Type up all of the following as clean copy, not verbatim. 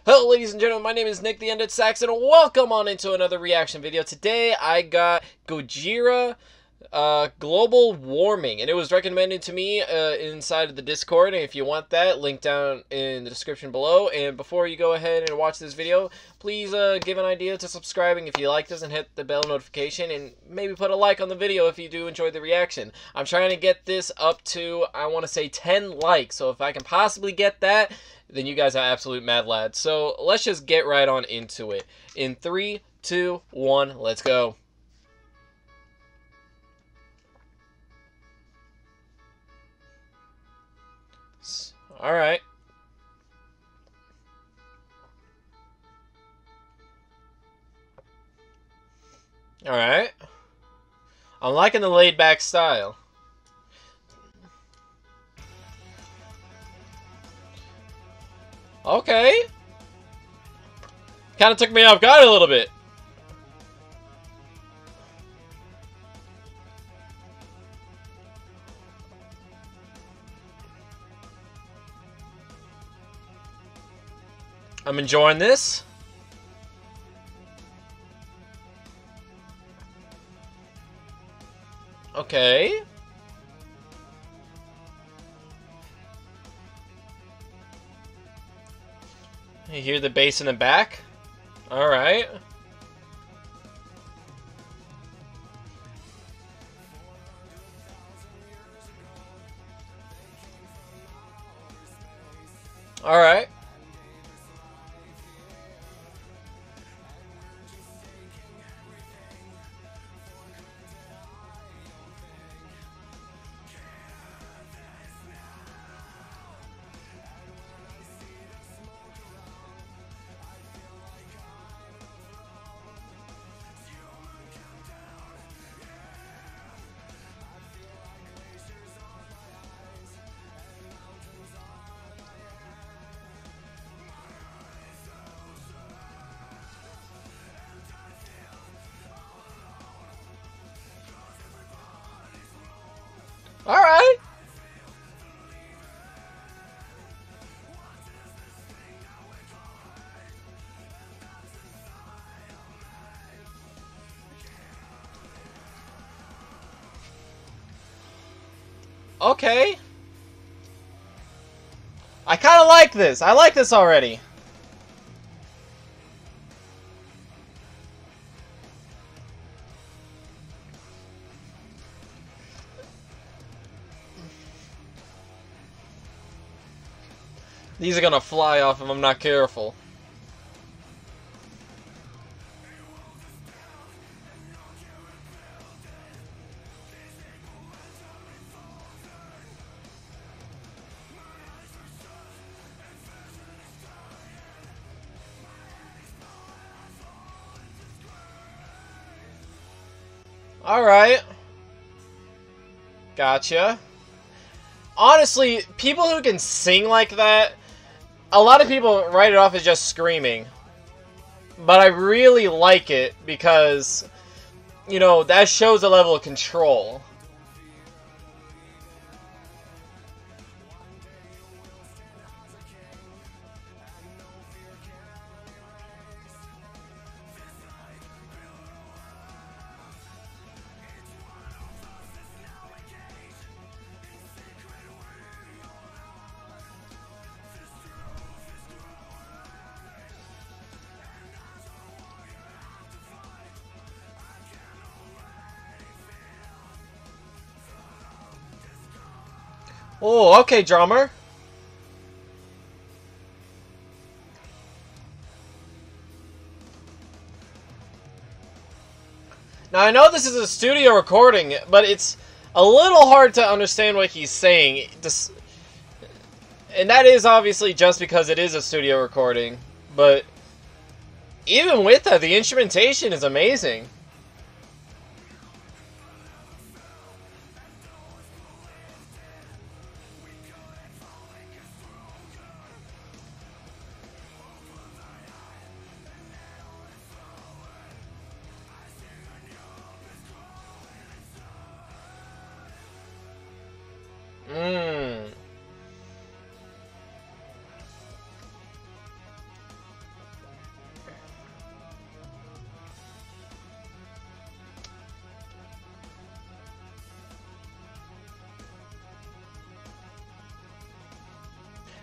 Hello ladies and gentlemen, my name is Nick the Ended Sax and welcome on into another reaction video. Today I got Gojira global warming, and it was recommended to me inside of the Discord, and if you want that, link down in the description below. And before you go ahead and watch this video, please give an idea to subscribing if you like this and hit the bell notification, and maybe put a like on the video if you do enjoy the reaction. I'm trying to get this up to, I want to say 10 likes, so if I can possibly get that, then you guys are absolute mad lads. So let's just get right on into it. In 3, 2, 1, let's go. Alright. Alright. I'm liking the laid back style. Okay. Kind of took me off guard a little bit. I'm enjoying this. Okay. You hear the bass in the back? Alright. Alright. Alright. Okay. I kind of like this. I like this already. These are gonna fly off if I'm not careful. Alright. Gotcha. Honestly, people who can sing like that, a lot of people write it off as just screaming. But I really like it because, you know, that shows a level of control. Oh, okay, drummer. Now, I know this is a studio recording, but it's a little hard to understand what he's saying. And that is obviously just because it is a studio recording. But even with that, the instrumentation is amazing.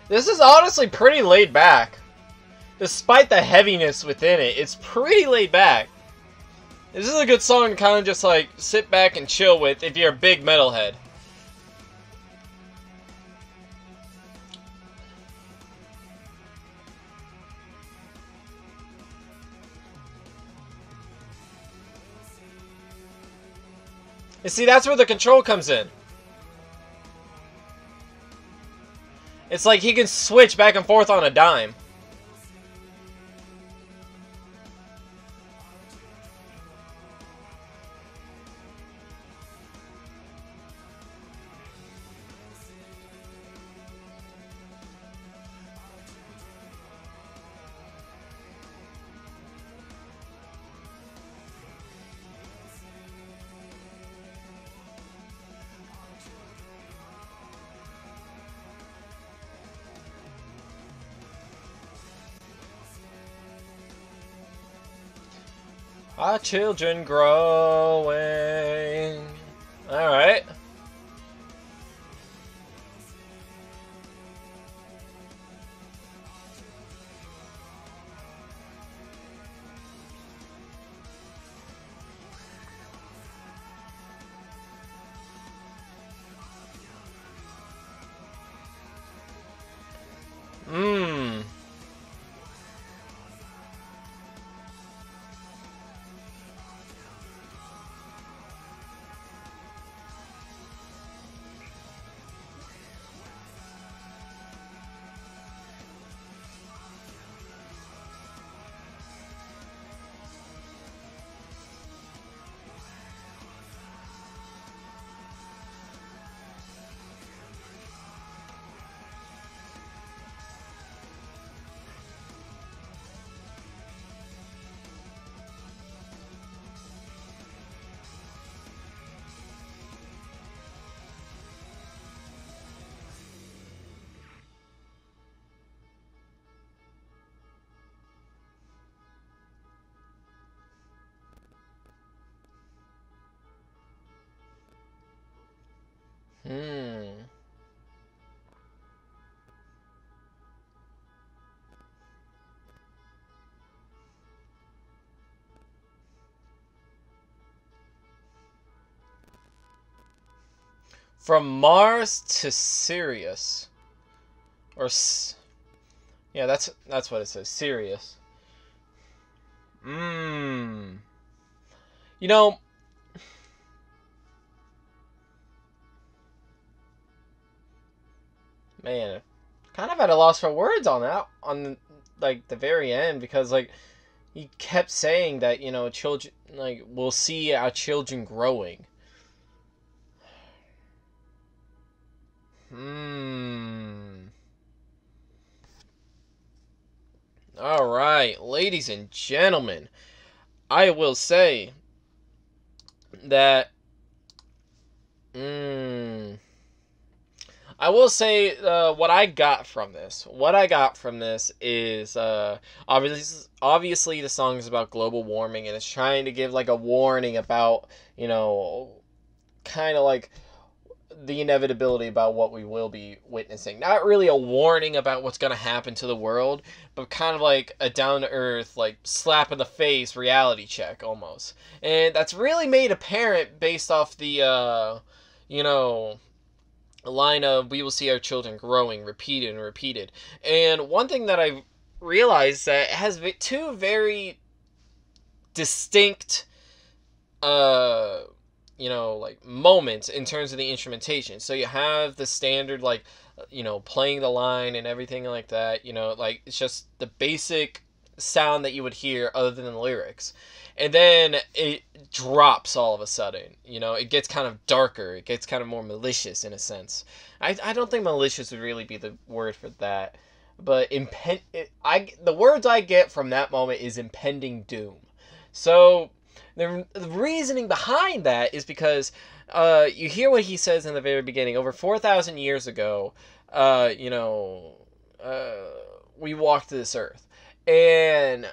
This is honestly pretty laid back. Despite the heaviness within it, it's pretty laid back. This is a good song to kind of just like sit back and chill with if you're a big metalhead. And see, that's where the control comes in. It's like he can switch back and forth on a dime. Our children growing. Alright. Mmm. Hmm. From Mars to Sirius. Or yeah, that's what it says. Sirius. Mmm. You know, man, kind of at a loss for words on that, on like the very end, because like he kept saying that, you know, children, like, we'll see our children growing. All right, ladies and gentlemen, I will say that I will say what I got from this. What I got from this is obviously the song is about global warming, and it's trying to give like a warning about, you know, kind of like the inevitability about what we will be witnessing. Not really a warning about what's going to happen to the world, but kind of like a down-to-earth, like, slap in the face reality check almost. And that's really made apparent based off the you know, line of "we will see our children growing" repeated and repeated. And one thing that I realized that has two very distinct you know, like, moments in terms of the instrumentation. So you have the standard, like, you know, playing the line and everything like that, you know, like, it's just the basic sound that you would hear other than the lyrics. And then it drops all of a sudden, you know, it gets kind of darker, it gets kind of more malicious in a sense. I don't think malicious would really be the word for that, but the words I get from that moment is impending doom. So the reasoning behind that is because you hear what he says in the very beginning. Over 4,000 years ago, you know, we walked this earth. And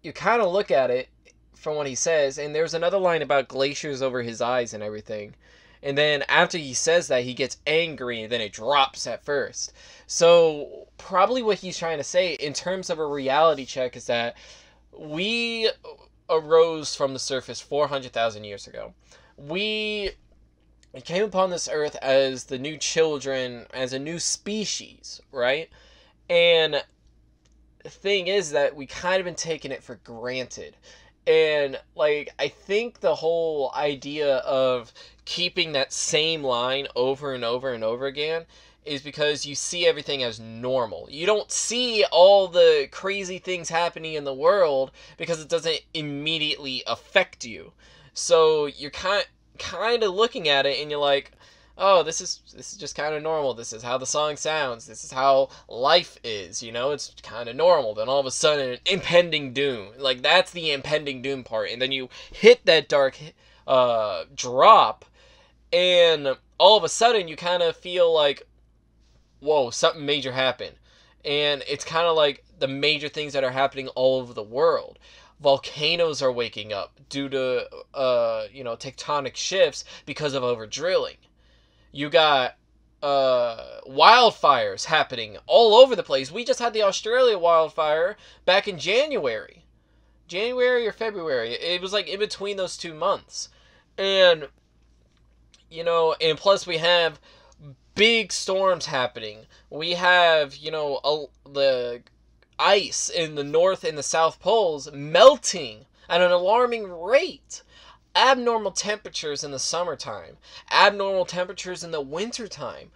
you kind of look at it from what he says, and there's another line about glaciers over his eyes and everything. And then after he says that, he gets angry, and then it drops at first. So probably what he's trying to say in terms of a reality check is that we arose from the surface 400,000 years ago. We came upon this earth as the new children, as a new species, right? And the thing is that we kind of been taking it for granted. And like, I think the whole idea of keeping that same line over and over and over again is because you see everything as normal. You don't see all the crazy things happening in the world because it doesn't immediately affect you. So you're kind of looking at it and you're like, oh, this is just kind of normal. This is how the song sounds. This is how life is, you know? It's kind of normal. Then all of a sudden, impending doom. Like, that's the impending doom part. And then you hit that dark drop, and all of a sudden, you kind of feel like, whoa, something major happened. And it's kind of like the major things that are happening all over the world. Volcanoes are waking up due to, tectonic shifts because of over-drilling. You got wildfires happening all over the place. We just had the Australia wildfire back in January. January or February. It was like in between those 2 months. And, and plus we have big storms happening. We have, the ice in the North and the South Poles melting at an alarming rate. Abnormal temperatures in the summertime, abnormal temperatures in the wintertime.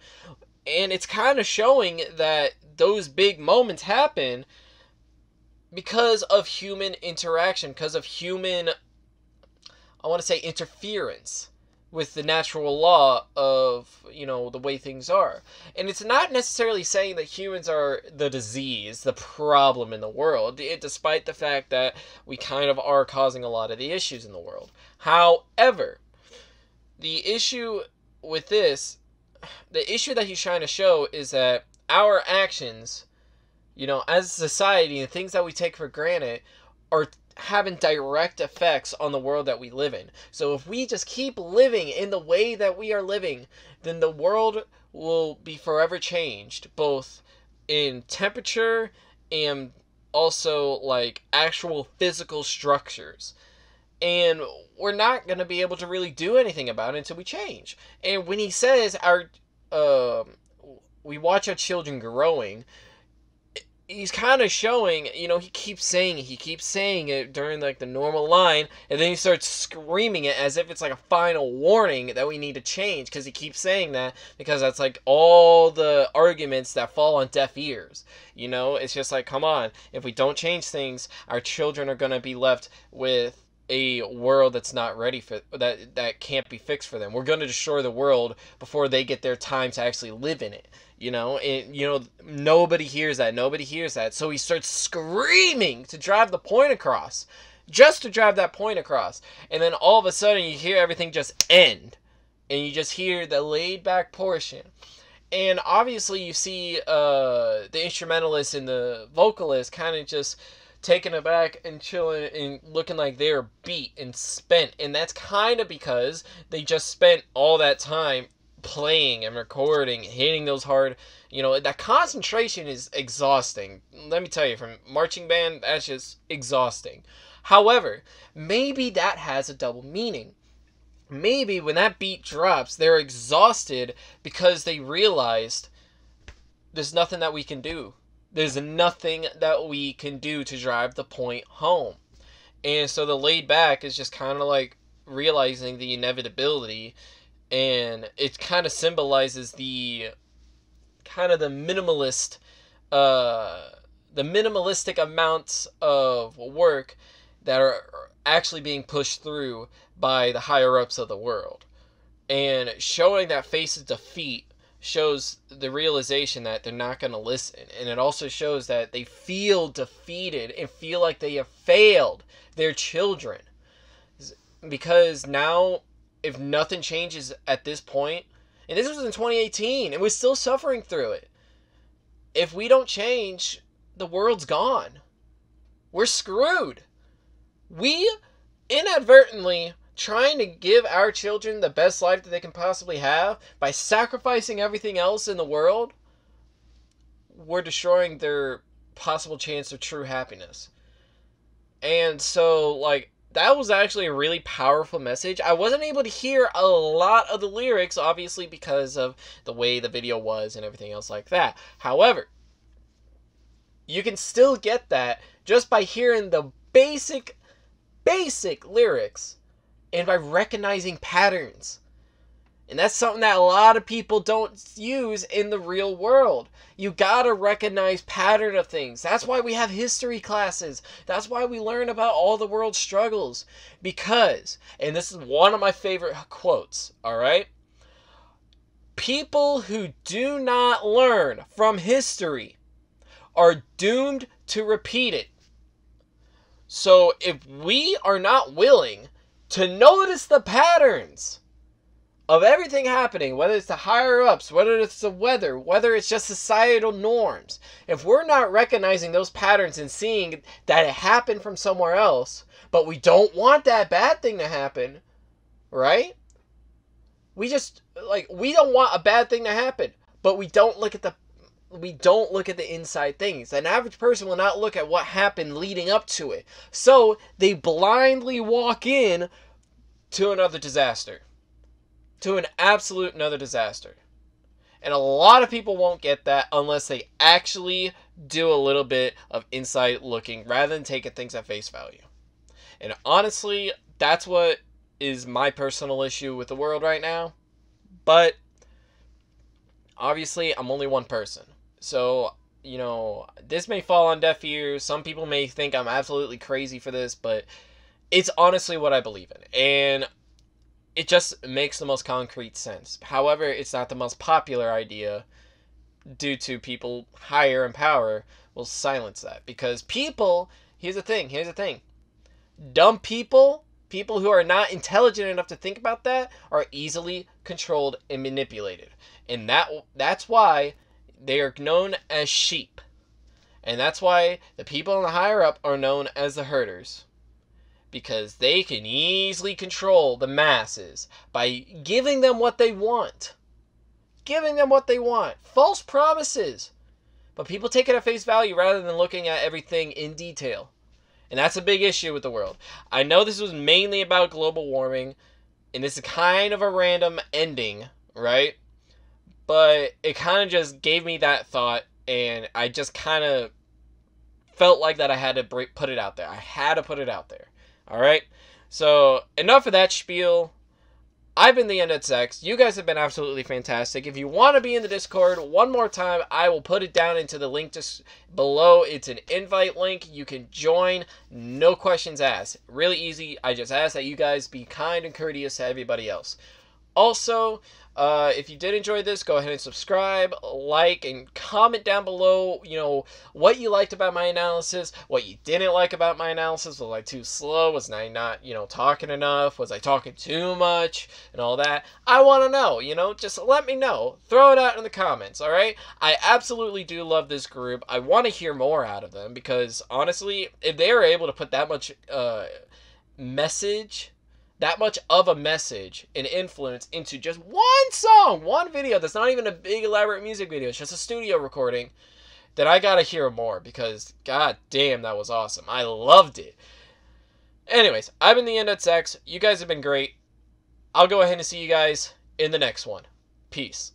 And it's kind of showing that those big moments happen because of human interaction, because of human, interference with the natural law of, the way things are. And it's not necessarily saying that humans are the disease, the problem in the world, despite the fact that we kind of are causing a lot of the issues in the world. However, the issue with this, the issue that he's trying to show is that our actions, as a society, and things that we take for granted are having direct effects on the world that we live in. So if we just keep living in the way that we are living, then the world will be forever changed, both in temperature and also like actual physical structures. And we're not going to be able to really do anything about it until we change. And when he says we watch our children growing, he's kind of showing, he keeps saying it during like the normal line, and then he starts screaming it as if it's like a final warning that we need to change, because he keeps saying that because that's like all the arguments that fall on deaf ears. It's just like, come on, if we don't change things, our children are going to be left with a world that's not ready for that can't be fixed for them. We're going to destroy the world before they get their time to actually live in it. And nobody hears that. So he starts screaming to drive the point across, just to drive that point across. And then all of a sudden you hear everything just end, and you just hear the laid back portion. And obviously you see the instrumentalist and the vocalist kind of just taken aback and chilling and looking like they're beat and spent. And that's kind of because they just spent all that time playing and recording, hitting those hard, that concentration is exhausting. Let me tell you, from marching band, that's just exhausting. However, maybe that has a double meaning. Maybe when that beat drops, they're exhausted because they realized there's nothing that we can do. There's nothing that we can do to drive the point home. And so the laid back is just kind of like realizing the inevitability, and it kind of symbolizes the minimalist, the minimalistic amounts of work that are actually being pushed through by the higher ups of the world. And showing that face of defeat shows the realization that they're not going to listen. And it also shows that they feel defeated and feel like they have failed their children. Because now, if nothing changes at this point, and this was in 2018, and we're still suffering through it. If we don't change, the world's gone. We're screwed. We inadvertently trying to give our children the best life that they can possibly have by sacrificing everything else in the world, we're destroying their possible chance of true happiness. And so, like, that was actually a really powerful message. I wasn't able to hear a lot of the lyrics, obviously, because of the way the video was and everything else like that. However, you can still get that just by hearing the basic lyrics and by recognizing patterns. And that's something that a lot of people don't use in the real world. You gotta recognize pattern of things. That's why we have history classes. That's why we learn about all the world's struggles. Because, and this is one of my favorite quotes, alright? People who do not learn from history are doomed to repeat it. So if we are not willing to notice the patterns of everything happening, whether it's the higher-ups, whether it's the weather, whether it's just societal norms, if we're not recognizing those patterns and seeing that it happened from somewhere else, but we don't want that bad thing to happen, right? We don't want a bad thing to happen, but we don't look at the inside things. An average person will not look at what happened leading up to it. So they blindly walk in to another disaster. To an absolute another disaster. And a lot of people won't get that unless they actually do a little bit of inside looking rather than taking things at face value. And honestly, that's what is my personal issue with the world right now. But obviously, I'm only one person. So, you know, this may fall on deaf ears. Some people may think I'm absolutely crazy for this, but it's honestly what I believe in. And it just makes the most concrete sense. However, it's not the most popular idea due to people higher in power will silence that. Because people, here's the thing. Dumb people who are not intelligent enough to think about that, are easily controlled and manipulated. And that's why they are known as sheep. And that's why the people on the higher up are known as the herders. Because they can easily control the masses by giving them what they want. False promises. But people take it at face value rather than looking at everything in detail. And that's a big issue with the world. I know this was mainly about global warming. And this is kind of a random ending, right? But it kind of just gave me that thought. And I just kind of felt like that I had to put it out there. I had to put it out there. Alright, so enough of that spiel. I've been the Undead Sex. You guys have been absolutely fantastic. If you want to be in the Discord, one more time, I will put it down into the link just below. It's an invite link. You can join. No questions asked. Really easy. I just ask that you guys be kind and courteous to everybody else. Also, if you did enjoy this, go ahead and subscribe, like, and comment down below, you know, what you liked about my analysis, what you didn't like about my analysis. Was I too slow? Was I not, you know, talking enough? Was I talking too much? And all that. I want to know, you know, just let me know. Throw it out in the comments, alright? I absolutely do love this group. I want to hear more out of them because, honestly, if they are able to put that much that much of a message and influence into just one song, one video that's not even a big elaborate music video, it's just a studio recording, then I gotta hear more because god damn, that was awesome. I loved it. Anyways, I've been the Undead Sex. You guys have been great. I'll go ahead and see you guys in the next one. Peace.